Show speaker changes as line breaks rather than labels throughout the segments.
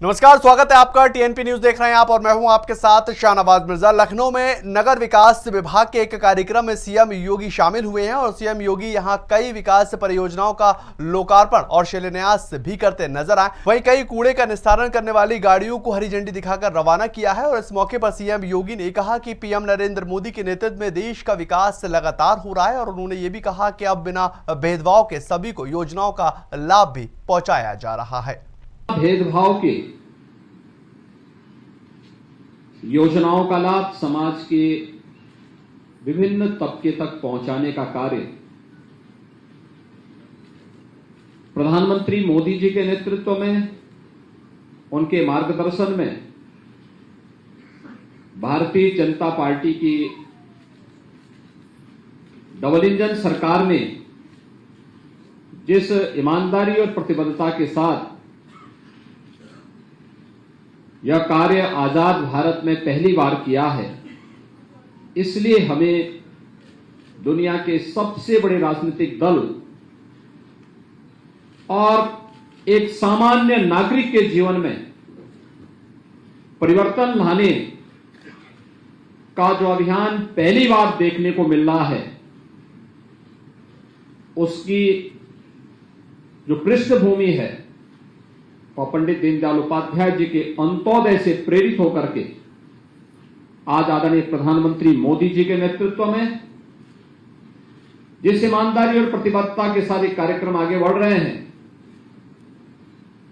नमस्कार, स्वागत है आपका। टीएनपी न्यूज देख रहे हैं आप और मैं हूं आपके साथ शाहनवाज मिर्जा। लखनऊ में नगर विकास विभाग के एक कार्यक्रम में सीएम योगी शामिल हुए हैं और सीएम योगी यहां कई विकास परियोजनाओं का लोकार्पण और शिलान्यास भी करते नजर आए। वहीं कई कूड़े का निस्तारण करने वाली गाड़ियों को हरी झंडी दिखाकर रवाना किया है और इस मौके पर सीएम योगी ने कहा कि पीएम नरेंद्र मोदी के नेतृत्व में देश का विकास लगातार हो रहा है और उन्होंने ये भी कहा कि अब बिना भेदभाव के सभी को योजनाओं का लाभ भी पहुंचाया जा रहा है।
भेदभाव के योजनाओं का लाभ समाज के विभिन्न तबके तक पहुंचाने का कार्य प्रधानमंत्री मोदी जी के नेतृत्व में, उनके मार्गदर्शन में भारतीय जनता पार्टी की डबल इंजन सरकार ने जिस ईमानदारी और प्रतिबद्धता के साथ यह कार्य आजाद भारत में पहली बार किया है, इसलिए हमें दुनिया के सबसे बड़े राजनीतिक दल और एक सामान्य नागरिक के जीवन में परिवर्तन लाने का जो अभियान पहली बार देखने को मिल रहा है, उसकी जो पृष्ठभूमि है और पंडित दीनदयाल उपाध्याय जी के अंत्योदय से प्रेरित होकर के आज आदरणीय प्रधानमंत्री मोदी जी के नेतृत्व में जिस ईमानदारी और प्रतिबद्धता के साथ ये कार्यक्रम आगे बढ़ रहे हैं,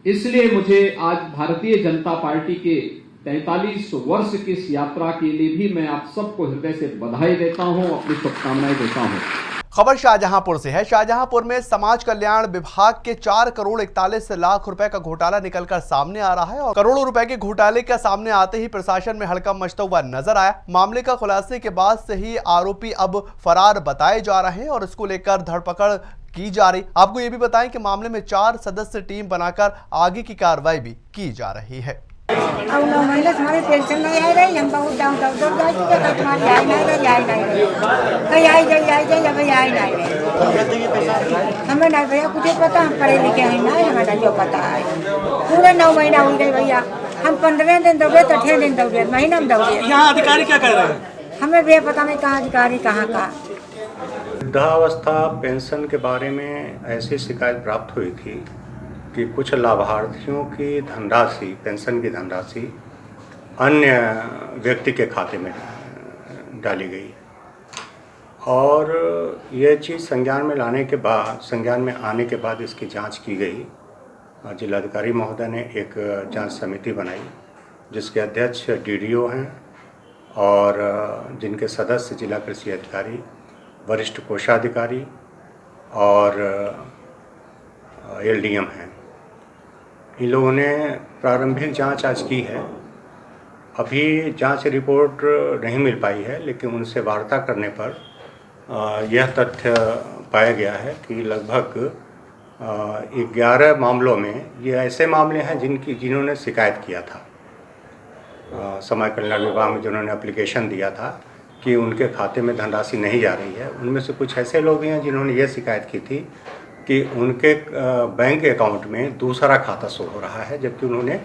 इसलिए मुझे आज भारतीय जनता पार्टी के 43 वर्ष की इस यात्रा के लिए भी मैं आप सबको हृदय से बधाई देता हूं, अपनी शुभकामनाएं देता हूं।
खबर शाहजहांपुर से है। शाहजहांपुर में समाज कल्याण विभाग के 4 करोड़ 41 लाख रुपए का घोटाला निकलकर सामने आ रहा है और करोड़ों रुपए के घोटाले का सामने आते ही प्रशासन में हड़कंप मचता हुआ नजर आया। मामले का खुलासे के बाद से ही आरोपी अब फरार बताए जा रहे हैं और इसको लेकर धरपकड़ की जा रही। आपको ये भी बताएं कि मामले में 4 सदस्य टीम बनाकर आगे की कार्रवाई भी की जा रही है।
अब 9 महीने से हमारी पेंशन नहीं आ रही, हम बहुत डाउन तुम्हारी आई नहीं रही, कहीं आई जाए अभी आई नहीं रही। हमें नहीं भैया कुछ पता, हम पढ़े लिखे हैं नहीं, हमें जो पता है। पूरे 9 महीना हो गए भैया, हम 15 दिन दौड़े तो 6 दिन दौड़े, महीना में दौड़े।
यहाँ अधिकारी क्या कह रहे हैं?
हमें भी पता नहीं कहाँ अधिकारी कहाँ का।
वृद्धावस्था पेंशन के बारे में ऐसी शिकायत प्राप्त हुई थी कि कुछ लाभार्थियों की धनराशि, पेंशन की धनराशि अन्य व्यक्ति के खाते में डाली गई और यह चीज़ संज्ञान में आने के बाद इसकी जांच की गई। जिलाधिकारी महोदय ने एक जांच समिति बनाई जिसके अध्यक्ष डीडीओ हैं और जिनके सदस्य जिला कृषि अधिकारी, वरिष्ठ कोषाधिकारी और एलडीएम हैं। इन लोगों ने प्रारंभिक जांच आज की है। अभी जांच रिपोर्ट नहीं मिल पाई है, लेकिन उनसे वार्ता करने पर यह तथ्य पाया गया है कि लगभग 11 मामलों में ये ऐसे मामले हैं जिन्होंने शिकायत किया था। समाज कल्याण विभाग में जिन्होंने एप्लीकेशन दिया था कि उनके खाते में धनराशि नहीं जा रही है, उनमें से कुछ ऐसे लोग हैं जिन्होंने ये शिकायत की थी कि उनके बैंक अकाउंट में दूसरा खाता शो हो रहा है, जबकि उन्होंने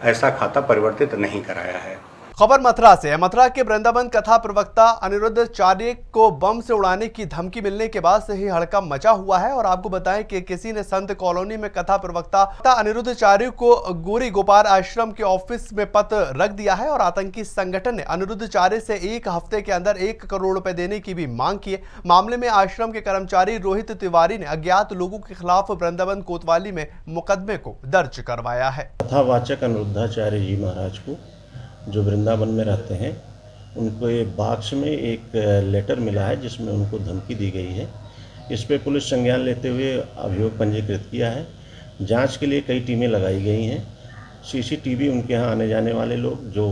ऐसा खाता परिवर्तित नहीं कराया है।
खबर मथुरा से है। मथुरा के वृंदावन कथा प्रवक्ता अनिरुद्धाचार्य को बम से उड़ाने की धमकी मिलने के बाद से ही हड़कंप मचा हुआ है और आपको बताएं कि किसी ने संत कॉलोनी में कथा प्रवक्ता अनिरुद्धाचार्य को गोरी गोपाल आश्रम के ऑफिस में पत्र रख दिया है और आतंकी संगठन ने अनिरुद्धाचार्य से 1 हफ्ते के अंदर 1 करोड़ रुपए देने की भी मांग की है। मामले में आश्रम के कर्मचारी रोहित तिवारी ने अज्ञात लोगों के खिलाफ वृंदावन कोतवाली में मुकदमे को दर्ज करवाया है।
कथावाचक अनिरुद्धाचार्य जी महाराज को जो वृंदावन में रहते हैं, उनको ये बाक्स में एक लेटर मिला है जिसमें उनको धमकी दी गई है। इस पे पुलिस संज्ञान लेते हुए अभियोग पंजीकृत किया है। जांच के लिए कई टीमें लगाई गई हैं। सीसीटीवी उनके यहाँ आने जाने वाले लोग जो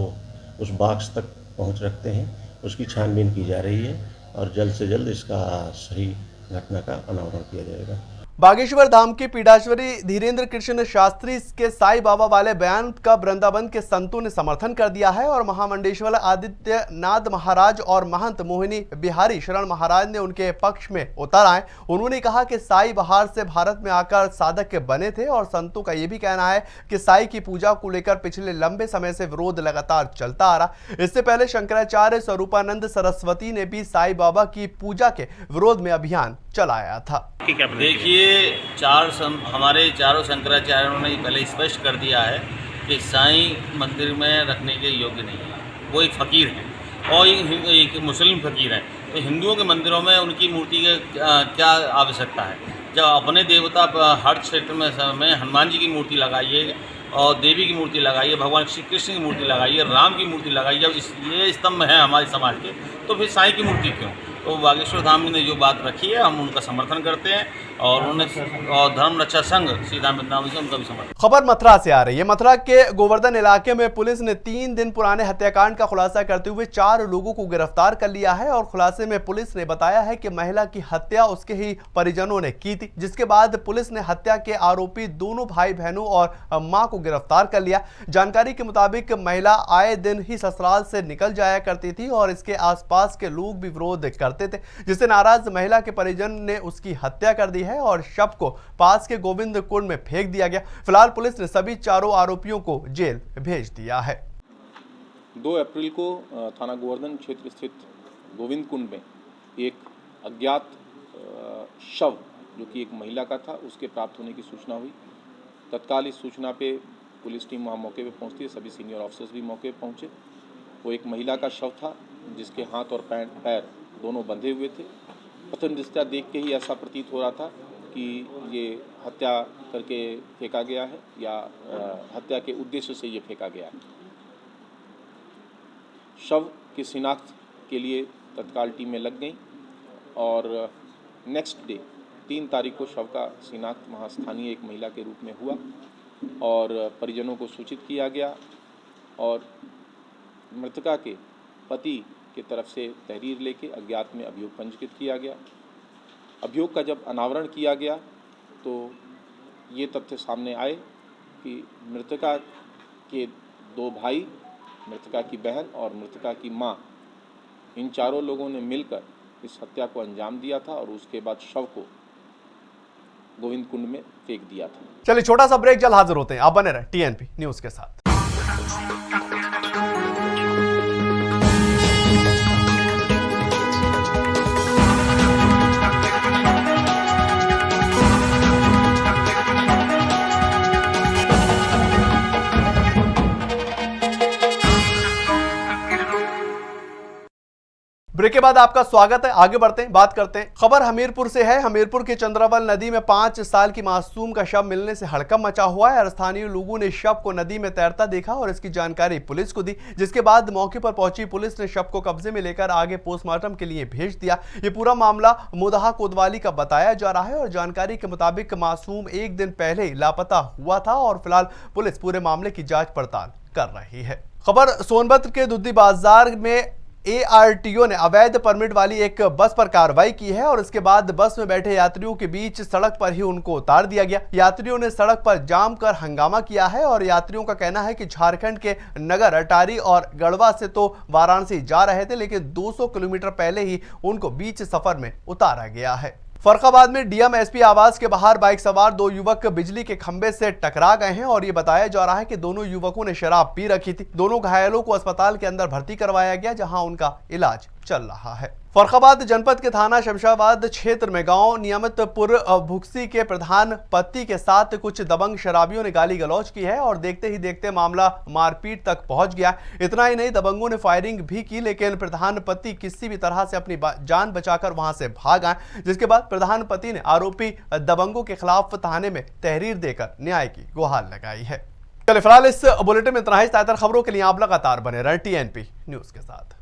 उस बाक्स तक पहुँच रखते हैं, उसकी छानबीन की जा रही है और जल्द से जल्द इसका सही घटना का अनावरण किया जाएगा।
बागेश्वर धाम के पीठाश्वरी धीरेन्द्र कृष्ण शास्त्री के साईं बाबा वाले बयान का वृंदावन के संतों ने समर्थन कर दिया है और महामंडेश्वर आदित्यनाथ महाराज और महंत मोहिनी बिहारी शरण महाराज ने उनके पक्ष में उतर आए। उन्होंने कहा कि साईं बाहर से भारत में आकर साधक के बने थे और संतों का यह भी कहना है कि साईं की पूजा को लेकर पिछले लंबे समय से विरोध लगातार चलता आ रहा। इससे पहले शंकराचार्य स्वरूपानंद सरस्वती ने भी साईं बाबा की पूजा के विरोध में अभियान चलाया था।
देखिए, हमारे चारों शंकराचार्यों ने पहले स्पष्ट कर दिया है कि साईं मंदिर में रखने के योग्य नहीं है। वो एक फ़कीर हैं और एक मुस्लिम फ़कीर हैं, तो हिंदुओं के मंदिरों में उनकी मूर्ति की क्या आवश्यकता है। जब अपने देवता हर क्षेत्र में हनुमान जी की मूर्ति लगाइए और देवी की मूर्ति लगाइए, भगवान श्री कृष्ण की मूर्ति लगाइए, राम की मूर्ति लगाइए, जब ये स्तंभ हैं हमारे समाज के, तो फिर साईं की मूर्ति क्यों? तो बागेश्वर धाम ने जो बात रखी है हम उनका समर्थन करते हैं और धर्म रक्षा संघ सीधा बदनामी से उनका भी समर्थन।
खबर मथुरा से आ रही है। मथुरा के गोवर्धन इलाके में पुलिस ने 3 दिन पुराने हत्याकांड का खुलासा करते हुए 4 लोगों को गिरफ्तार कर लिया है और खुलासे में पुलिस ने बताया है कि महिला की हत्या उसके ही परिजनों ने की थी, जिसके बाद पुलिस ने हत्या के आरोपी दोनों भाई बहनों और मां को गिरफ्तार कर लिया। जानकारी के मुताबिक महिला आए दिन ही ससुराल से निकल जाया करती थी और इसके आसपास के लोग भी विरोध करते थे, जिससे नाराज महिला के परिजन ने उसकी हत्या कर दी है और शव को पास के गोविंद कुंड में फेंक दिया गया। फिलहाल पुलिस ने सभी 4 आरोपियों को जेल भेज दिया है।
2 अप्रैल को थाना गोवर्धन क्षेत्र स्थित गोविंद कुंड में एक अज्ञात शव जो कि एक महिला का था उसके प्राप्त होने की सूचना हुई। तत्काल इस सूचना पे पुलिस टीम वहाँ मौके पे पहुँचती है, सभी सीनियर ऑफिसर्स भी मौके पे पहुँचे। वो एक महिला का शव था जिसके हाथ और पैर दोनों बंधे हुए थे। प्रथम दृष्टया देख के ही ऐसा प्रतीत हो रहा था कि ये हत्या करके फेंका गया है या हत्या के उद्देश्य से ये फेंका गया है। शव की शिनाख्त के लिए तत्काल टीमें लग गईं और नेक्स्ट डे 3 तारीख को शव का शिनाख्त वहाँ स्थानीय एक महिला के रूप में हुआ और परिजनों को सूचित किया गया और मृतका के पति की तरफ से तहरीर लेके अज्ञात में अभियोग पंजीकृत किया गया। अभियोग का जब अनावरण किया गया तो ये तथ्य सामने आए कि मृतका के 2 भाई, मृतका की बहन और मृतका की मां, इन 4 लोगों ने मिलकर इस हत्या को अंजाम दिया था और उसके बाद शव को गोविंद कुंड में फेंक दिया था।
चलिए छोटा सा ब्रेक, जल्द हाजिर होते हैं। आप बने रहे टीएनपी न्यूज़ के साथ। ब्रेक के बाद आपका स्वागत है। आगे बढ़ते हैं, बात करते हैं। खबर हमीरपुर से है। हमीरपुर के चंद्रावल नदी में 5 साल की मासूम का शव मिलने से हड़कंप मचा हुआ है और स्थानीय लोगों ने शव को नदी में तैरता देखा और इसकी जानकारी पुलिस को दी, जिसके बाद मौके पर पहुंची पुलिस ने शव को कब्जे में लेकर आगे पोस्टमार्टम के लिए भेज दिया। ये पूरा मामला मुदहा कोतवाली का बताया जा रहा है और जानकारी के मुताबिक मासूम 1 दिन पहले ही लापता हुआ था और फिलहाल पुलिस पूरे मामले की जाँच पड़ताल कर रही है। खबर सोनभद्र के दुद्दी बाजार में ARTO ने अवैध परमिट वाली एक बस पर कार्रवाई की है और इसके बाद बस में बैठे यात्रियों के बीच सड़क पर ही उनको उतार दिया गया। यात्रियों ने सड़क पर जाम कर हंगामा किया है और यात्रियों का कहना है कि झारखंड के नगर अटारी और गढ़वा से तो वाराणसी जा रहे थे, लेकिन 200 किलोमीटर पहले ही उनको बीच सफर में उतारा गया है। फर्रुखाबाद में डीएम एसपी आवास के बाहर बाइक सवार 2 युवक बिजली के खंभे से टकरा गए हैं और ये बताया जा रहा है कि दोनों युवकों ने शराब पी रखी थी। दोनों घायलों को अस्पताल के अंदर भर्ती करवाया गया, जहां उनका इलाज चल रहा है। फर्रुखाबाद जनपद के थाना शमशाबाद क्षेत्र में गांव नियमितपुर भुक्सी के प्रधान पति के साथ कुछ दबंग शराबियों ने गाली गलौज की है और देखते ही देखते मामला मारपीट तक पहुंच गया। इतना ही नहीं, दबंगों ने फायरिंग भी की, लेकिन प्रधान पति किसी भी तरह से अपनी जान बचाकर वहां से भाग आए, जिसके बाद प्रधान पति ने आरोपी दबंगों के खिलाफ थाने में तहरीर देकर न्याय की गुहार लगाई है। चलिए फिलहाल इस बुलेटिन में इतना ही। खबरों के लिए आप लगातार बने रहें टीएनपी न्यूज के साथ।